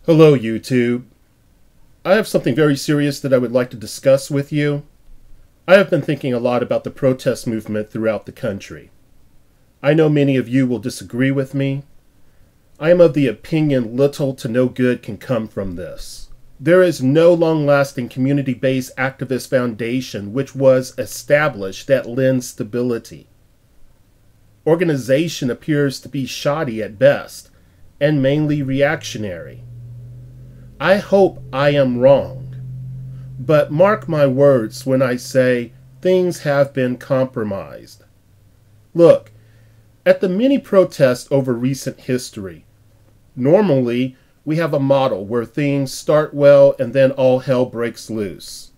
Hello, YouTube. I have something very serious that I would like to discuss with you. I have been thinking a lot about the protest movement throughout the country. I know many of you will disagree with me. I am of the opinion little to no good can come from this. There is no long-lasting community-based activist foundation which was established that lends stability. Organization appears to be shoddy at best and mainly reactionary. I hope I am wrong, but mark my words when I say things have been compromised. Look, at the many protests over recent history, normally we have a model where things start well and then all hell breaks loose.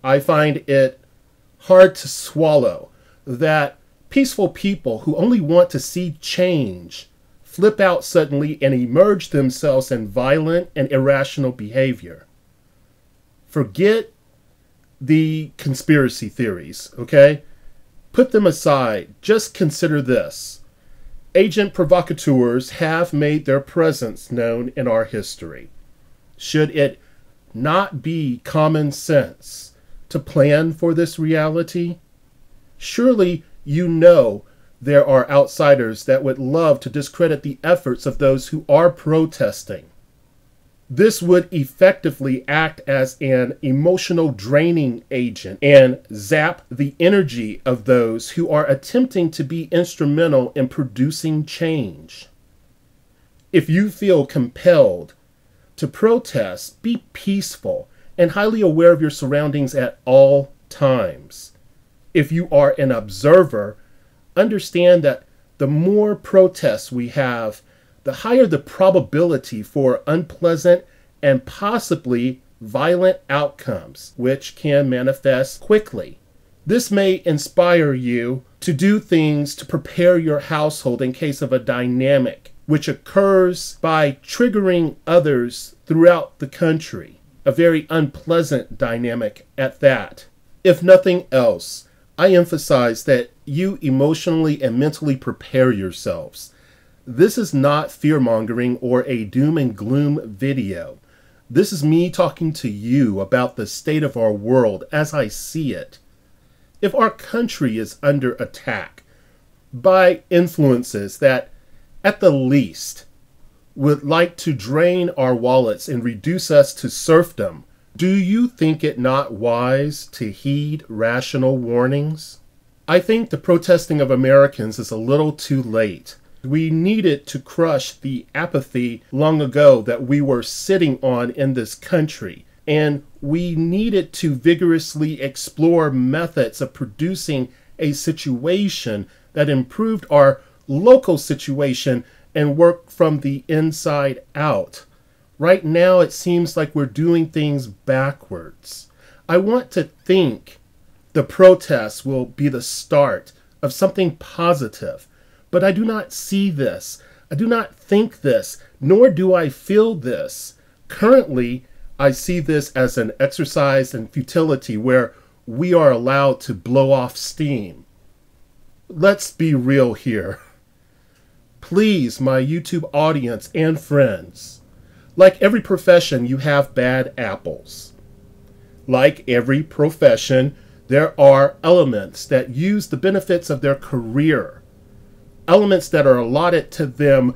I find it hard to swallow that peaceful people who only want to see change flip out suddenly and immerse themselves in violent and irrational behavior. Forget the conspiracy theories, okay? Put them aside. Just consider this. Agent provocateurs have made their presence known in our history. Should it not be common sense to plan for this reality? Surely you know there are outsiders that would love to discredit the efforts of those who are protesting. This would effectively act as an emotional draining agent and zap the energy of those who are attempting to be instrumental in producing change. If you feel compelled to protest, be peaceful and highly aware of your surroundings at all times. If you are an observer, understand that the more protests we have, the higher the probability for unpleasant and possibly violent outcomes, which can manifest quickly. This may inspire you to do things to prepare your household in case of a dynamic which occurs by triggering others throughout the country, a very unpleasant dynamic at that. If nothing else, I emphasize that you emotionally and mentally prepare yourselves. This is not fear-mongering or a doom and gloom video. This is me talking to you about the state of our world as I see it. If our country is under attack by influences that, at the least, would like to drain our wallets and reduce us to serfdom, do you think it not wise to heed rational warnings? I think the protesting of Americans is a little too late. We needed to crush the apathy long ago that we were sitting on in this country, and we needed to vigorously explore methods of producing a situation that improved our local situation and work from the inside out. Right now, it seems like we're doing things backwards. I want to think the protests will be the start of something positive, but I do not see this. I do not think this, nor do I feel this. Currently, I see this as an exercise in futility where we are allowed to blow off steam. Let's be real here. Please, my YouTube audience and friends, like every profession, you have bad apples. Like every profession, there are elements that use the benefits of their career, elements that are allotted to them,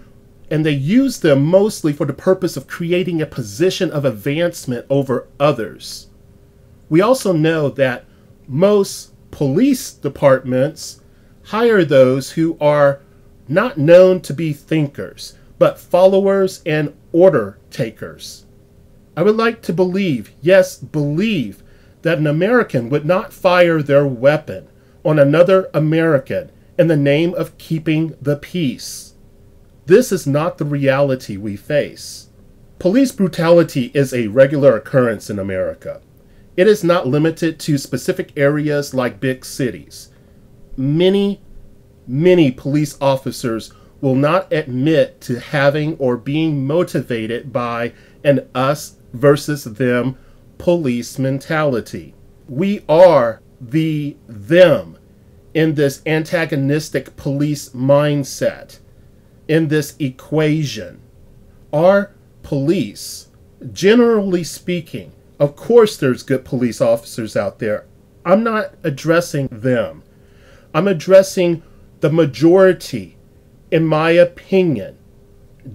and they use them mostly for the purpose of creating a position of advancement over others. We also know that most police departments hire those who are not known to be thinkers, but followers and order takers. I would like to believe, yes, believe, that an American would not fire their weapon on another American in the name of keeping the peace. This is not the reality we face. Police brutality is a regular occurrence in America. It is not limited to specific areas like big cities. Many police officers will not admit to having or being motivated by an us versus them police mentality. We are the them in this antagonistic police mindset, in this equation. Our police, generally speaking, of course there's good police officers out there. I'm not addressing them. I'm addressing the majority, in my opinion.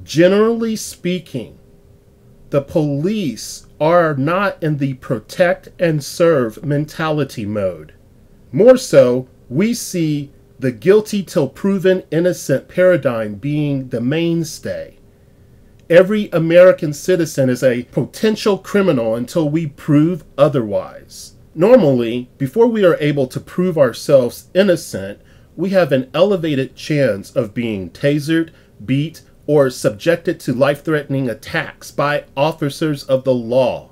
Generally speaking, the police are not in the protect and serve mentality mode. More so, we see the guilty till proven innocent paradigm being the mainstay. Every American citizen is a potential criminal until we prove otherwise. Normally, before we are able to prove ourselves innocent, we have an elevated chance of being tasered, beat, or subjected to life-threatening attacks by officers of the law.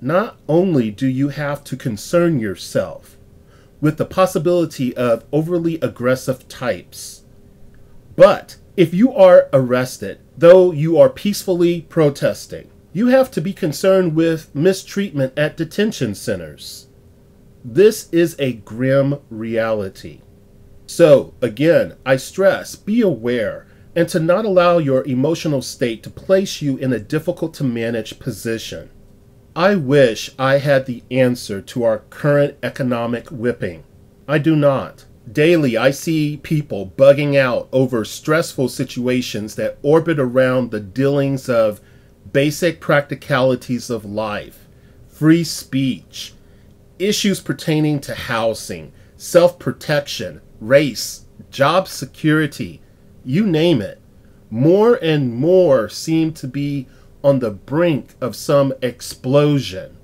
Not only do you have to concern yourself with the possibility of overly aggressive types, but if you are arrested, though you are peacefully protesting, you have to be concerned with mistreatment at detention centers. This is a grim reality. So, again, I stress, be aware, and to not allow your emotional state to place you in a difficult to manage position. I wish I had the answer to our current economic whipping. I do not. Daily, I see people bugging out over stressful situations that orbit around the dealings of basic practicalities of life, free speech, issues pertaining to housing, self-protection, race, job security, you name it. More and more seem to be on the brink of some explosion.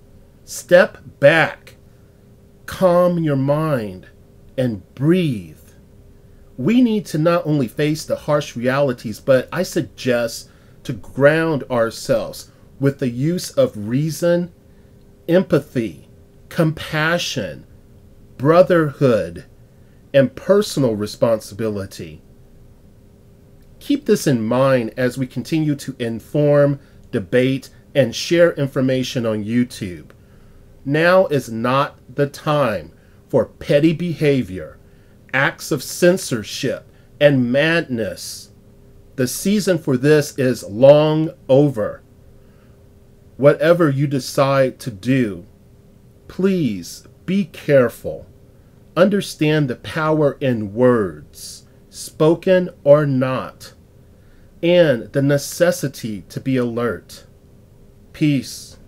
Step back, calm your mind, and breathe. We need to not only face the harsh realities, but I suggest to ground ourselves with the use of reason, empathy, compassion, brotherhood, and personal responsibility. Keep this in mind as we continue to inform, debate, and share information on YouTube. Now is not the time for petty behavior, acts of censorship, and madness. The season for this is long over. Whatever you decide to do, please be careful. Understand the power in words, spoken or not, and the necessity to be alert. Peace.